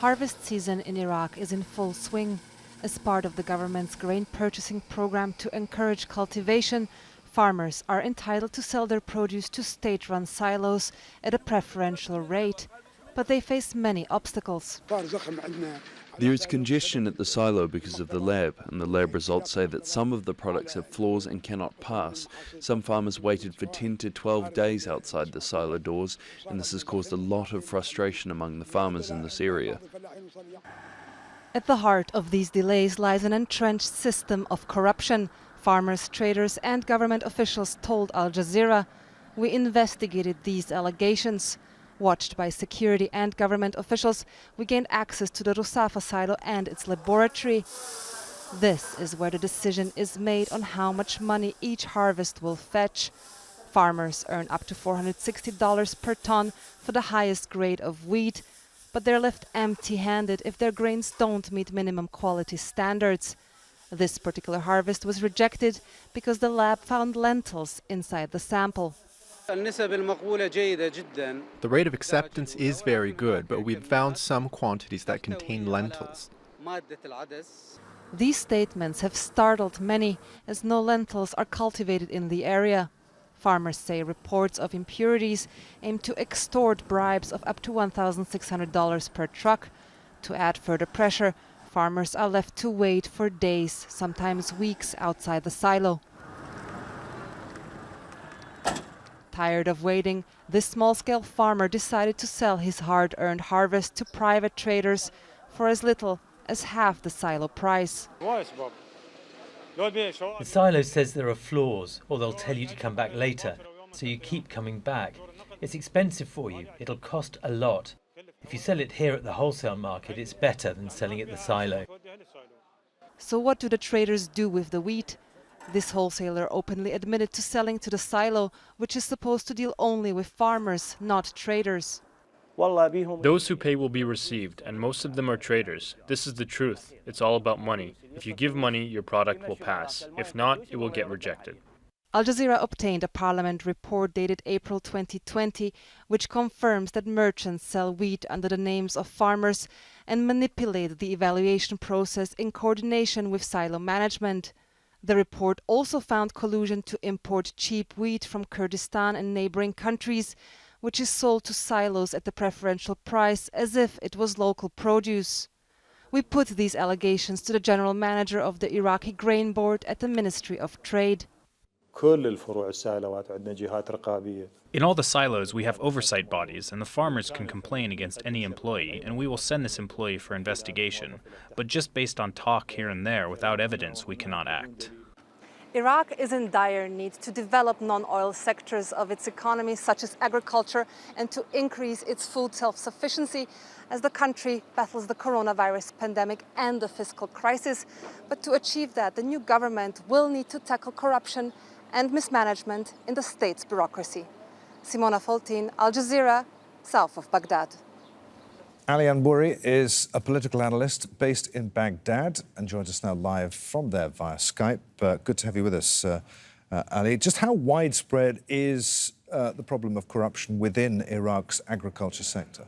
Harvest season in Iraq is in full swing. As part of the government's grain purchasing program to encourage cultivation, farmers are entitled to sell their produce to state-run silos at a preferential rate. But they face many obstacles. There is congestion at the silo because of the lab, and the lab results say that some of the products have flaws and cannot pass. Some farmers waited for 10 to 12 days outside the silo doors, and this has caused a lot of frustration among the farmers in this area. At the heart of these delays lies an entrenched system of corruption. Farmers, traders and government officials told Al Jazeera, "We investigated these allegations." Watched by security and government officials, we gained access to the Rusafa silo and its laboratory. This is where the decision is made on how much money each harvest will fetch. Farmers earn up to $460 per ton for the highest grade of wheat, but they're left empty-handed if their grains don't meet minimum quality standards. This particular harvest was rejected because the lab found lentils inside the sample. The rate of acceptance is very good, but we've found some quantities that contain lentils. These statements have startled many, as no lentils are cultivated in the area. Farmers say reports of impurities aim to extort bribes of up to $1,600 per truck. To add further pressure, farmers are left to wait for days, sometimes weeks, outside the silo. Tired of waiting, this small-scale farmer decided to sell his hard-earned harvest to private traders for as little as half the silo price. The silo says there are flaws, or they'll tell you to come back later, so you keep coming back. It's expensive for you, it'll cost a lot. If you sell it here at the wholesale market, it's better than selling at the silo. So what do the traders do with the wheat? This wholesaler openly admitted to selling to the silo, which is supposed to deal only with farmers, not traders. Those who pay will be received, and most of them are traders. This is the truth. It's all about money. If you give money, your product will pass. If not, it will get rejected. Al Jazeera obtained a parliament report dated April 2020, which confirms that merchants sell wheat under the names of farmers and manipulate the evaluation process in coordination with silo management. The report also found collusion to import cheap wheat from Kurdistan and neighboring countries, which is sold to silos at the preferential price as if it was local produce. We put these allegations to the general manager of the Iraqi Grain Board at the Ministry of Trade. In all the silos, we have oversight bodies, and the farmers can complain against any employee, and we will send this employee for investigation. But just based on talk here and there, without evidence, we cannot act. Iraq is in dire need to develop non-oil sectors of its economy, such as agriculture, and to increase its food self-sufficiency as the country battles the coronavirus pandemic and the fiscal crisis. But to achieve that, the new government will need to tackle corruption and mismanagement in the state's bureaucracy. Simona, Foltyn, Al Jazeera, south of Baghdad. Ali Anbouri is a political analyst based in Baghdad and joins us now live from there via Skype. Good to have you with us, Ali. Just how widespread is the problem of corruption within Iraq's agriculture sector?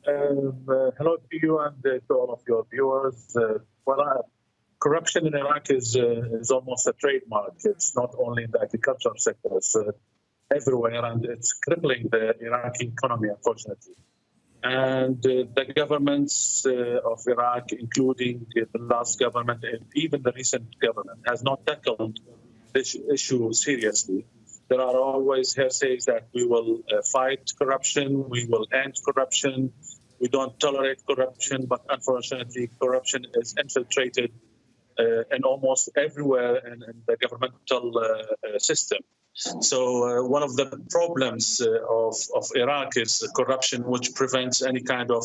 Hello to you and to all of your viewers. Corruption in Iraq is almost a trademark. It's not only in the agricultural sector, it's everywhere, and it's crippling the Iraqi economy, unfortunately. And the governments of Iraq, including the last government and even the recent government, has not tackled this issue seriously. There are always hearsays that we will fight corruption, we will end corruption, we don't tolerate corruption, but unfortunately corruption is infiltrated and almost everywhere in the governmental system. So one of the problems of Iraq is corruption, which prevents any kind of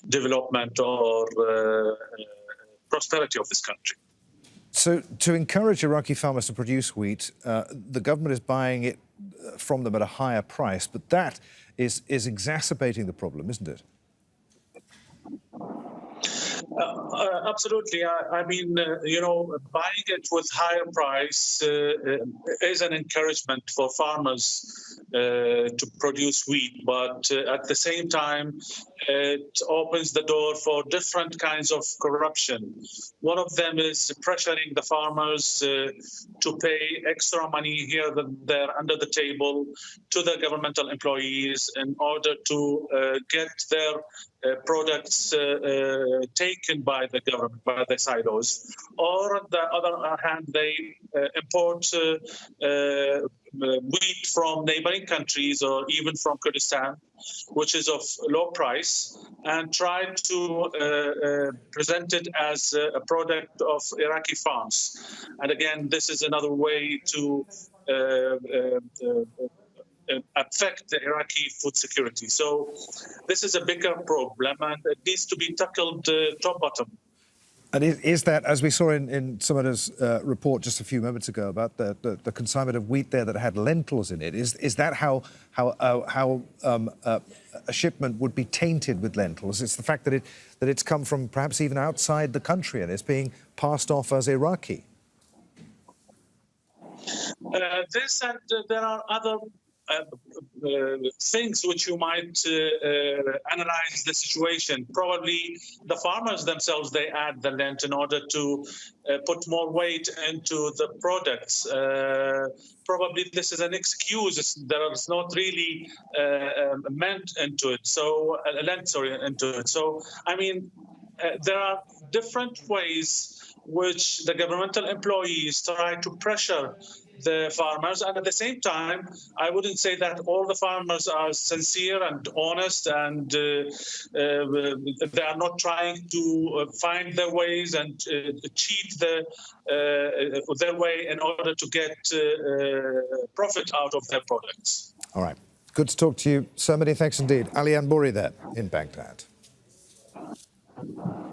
development or prosperity of this country. So to encourage Iraqi farmers to produce wheat, the government is buying it from them at a higher price, but that is exacerbating the problem, isn't it? Absolutely. I mean, buying it with higher price is an encouragement for farmers to produce wheat, but at the same time, it opens the door for different kinds of corruption. One of them is pressuring the farmers to pay extra money here and there under the table to the governmental employees in order to get their products taken by the government, by the silos. Or on the other hand, they import wheat from neighboring countries or even from Kurdistan, which is of low price, and try to present it as a product of Iraqi farms. And again, this is another way to affect the Iraqi food security. So this is a bigger problem, and it needs to be tackled top-bottom. And is that, as we saw in Simona's report just a few moments ago about the consignment of wheat there that had lentils in it, is that how a shipment would be tainted with lentils? It's the fact that it's come from perhaps even outside the country and it's being passed off as Iraqi. This and there are other things which you might analyze the situation. Probably the farmers themselves, they add the lent in order to put more weight into the products. Probably this is an excuse. There is not really meant into it. So into it. So I mean, there are different ways which the governmental employees try to pressure the farmers, and at the same time, I wouldn't say that all the farmers are sincere and honest, and they are not trying to find their ways and cheat their way in order to get profit out of their products. All right. Good to talk to you. So many thanks indeed. Ali Anbouri there in Baghdad.